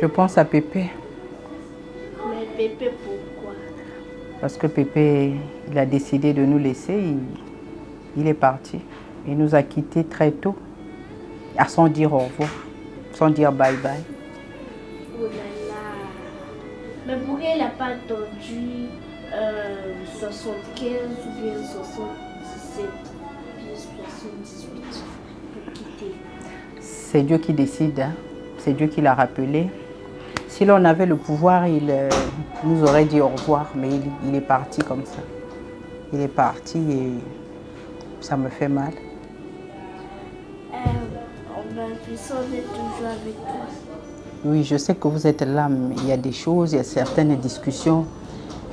Je pense à Pépé. Mais Pépé, pourquoi? Parce que Pépé, il a décidé de nous laisser. Il est parti. Il nous a quittés très tôt. Sans dire au revoir. Sans dire bye bye. Oh là là. Mais pourquoi il n'a pas attendu 75 ou bien 77, bien 78 pour quitter? C'est Dieu qui décide. Hein? C'est Dieu qui l'a rappelé. Si l'on avait le pouvoir, il nous aurait dit au revoir. Mais il est parti comme ça. Il est parti et ça me fait mal. On a l'impression d'être toujours avec toi. Oui, je sais que vous êtes là, mais il y a des choses, il y a certaines discussions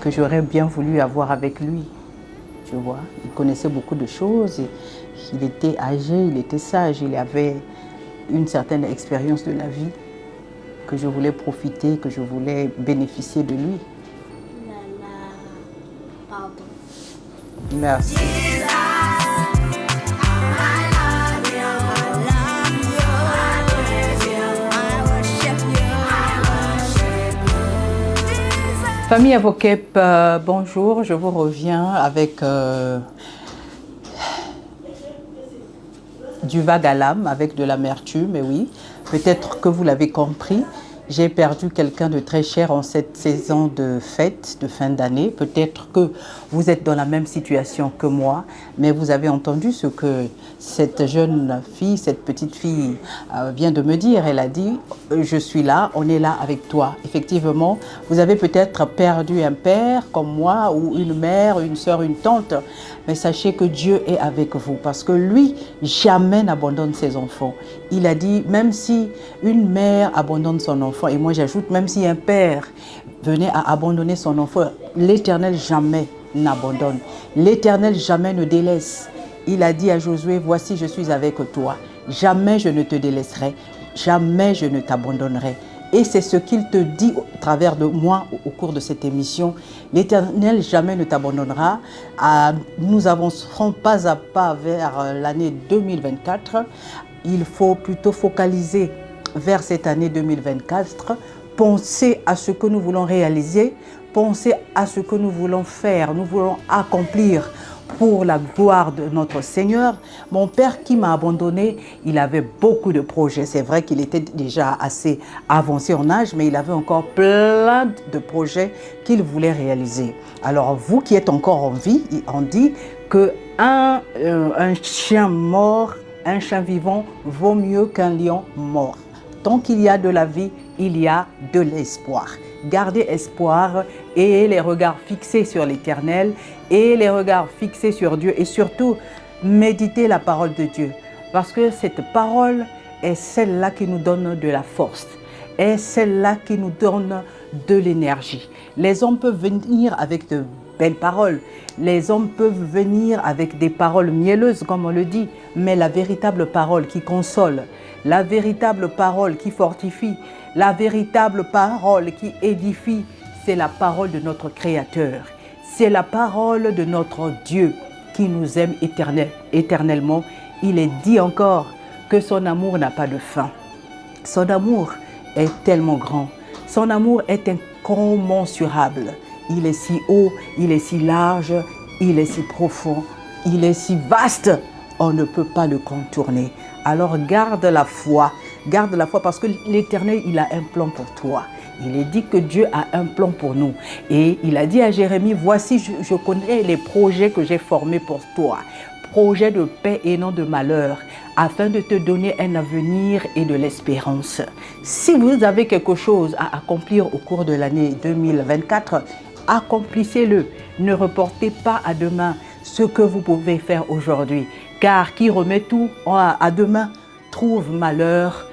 que j'aurais bien voulu avoir avec lui. Tu vois, il connaissait beaucoup de choses. Il était âgé, il était sage, il avait une certaine expérience de la vie que je voulais profiter, que je voulais bénéficier de lui. Là là. Pardon. Merci. Famille Avocep, bonjour, je vous reviens avec du vague à l'âme, avec de l'amertume, et oui, peut-être que vous l'avez compris, j'ai perdu quelqu'un de très cher en cette saison de fête, de fin d'année. Peut-être que vous êtes dans la même situation que moi, mais vous avez entendu ce que cette jeune fille, cette petite fille vient de me dire. Elle a dit, je suis là, on est là avec toi. Effectivement, vous avez peut-être perdu un père comme moi, ou une mère, une soeur, une tante, mais sachez que Dieu est avec vous, parce que lui, jamais n'abandonne ses enfants. Il a dit, même si une mère abandonne son enfant, et moi j'ajoute, même si un père venait à abandonner son enfant, l'Éternel jamais n'abandonne. L'Éternel jamais ne délaisse. Il a dit à Josué, voici je suis avec toi. Jamais je ne te délaisserai, jamais je ne t'abandonnerai. Et c'est ce qu'il te dit au travers de moi au cours de cette émission. L'Éternel jamais ne t'abandonnera. Nous avancerons pas à pas vers l'année 2024. Il faut plutôt focaliser vers cette année 2024. Penser à ce que nous voulons réaliser. Penser à ce que nous voulons faire, nous voulons accomplir pour la gloire de notre Seigneur. Mon père qui m'a abandonné, il avait beaucoup de projets. C'est vrai qu'il était déjà assez avancé en âge, mais il avait encore plein de projets qu'il voulait réaliser. Alors vous qui êtes encore en vie, on dit que un chien mort, un chien vivant vaut mieux qu'un lion mort. Tant qu'il y a de la vie, il y a de l'espoir. Gardez espoir et les regards fixés sur l'Éternel et les regards fixés sur Dieu et surtout méditez la parole de Dieu parce que cette parole est celle-là qui nous donne de la force, est celle-là qui nous donne de l'énergie. Les hommes peuvent venir avec de belles paroles, les hommes peuvent venir avec des paroles mielleuses comme on le dit, mais la véritable parole qui console, la véritable parole qui fortifie, la véritable parole qui édifie, c'est la parole de notre Créateur. C'est la parole de notre Dieu qui nous aime éternellement. Il est dit encore que son amour n'a pas de fin. Son amour est tellement grand. Son amour est incommensurable. Il est si haut, il est si large, il est si profond, il est si vaste. On ne peut pas le contourner. Alors garde la foi parce que l'Éternel, il a un plan pour toi. Il est dit que Dieu a un plan pour nous. Et il a dit à Jérémie, voici, je connais les projets que j'ai formés pour toi. Projets de paix et non de malheur, afin de te donner un avenir et de l'espérance. Si vous avez quelque chose à accomplir au cours de l'année 2024, accomplissez-le. Ne reportez pas à demain ce que vous pouvez faire aujourd'hui. Car qui remet tout à demain trouve malheur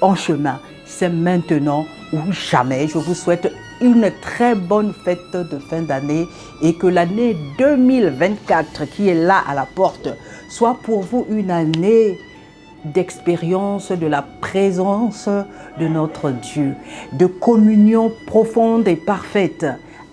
en chemin. C'est maintenant ou jamais. Je vous souhaite une très bonne fête de fin d'année et que l'année 2024 qui est là à la porte soit pour vous une année d'expérience de la présence de notre Dieu, de communion profonde et parfaite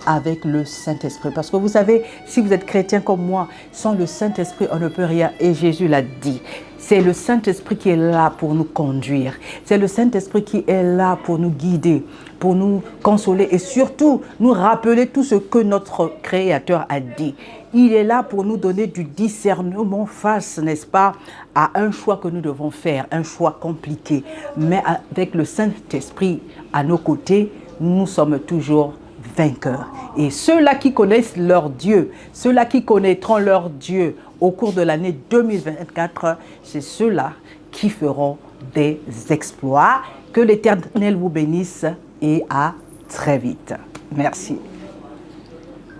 avec le Saint-Esprit. Parce que vous savez, si vous êtes chrétien comme moi, sans le Saint-Esprit, on ne peut rien. Et Jésus l'a dit. C'est le Saint-Esprit qui est là pour nous conduire. C'est le Saint-Esprit qui est là pour nous guider, pour nous consoler et surtout nous rappeler tout ce que notre Créateur a dit. Il est là pour nous donner du discernement face, n'est-ce pas, à un choix que nous devons faire, un choix compliqué. Mais avec le Saint-Esprit à nos côtés, nous sommes toujours vainqueurs. Et ceux-là qui connaissent leur Dieu, ceux-là qui connaîtront leur Dieu au cours de l'année 2024, c'est ceux-là qui feront des exploits. Que l'Éternel vous bénisse et à très vite. Merci.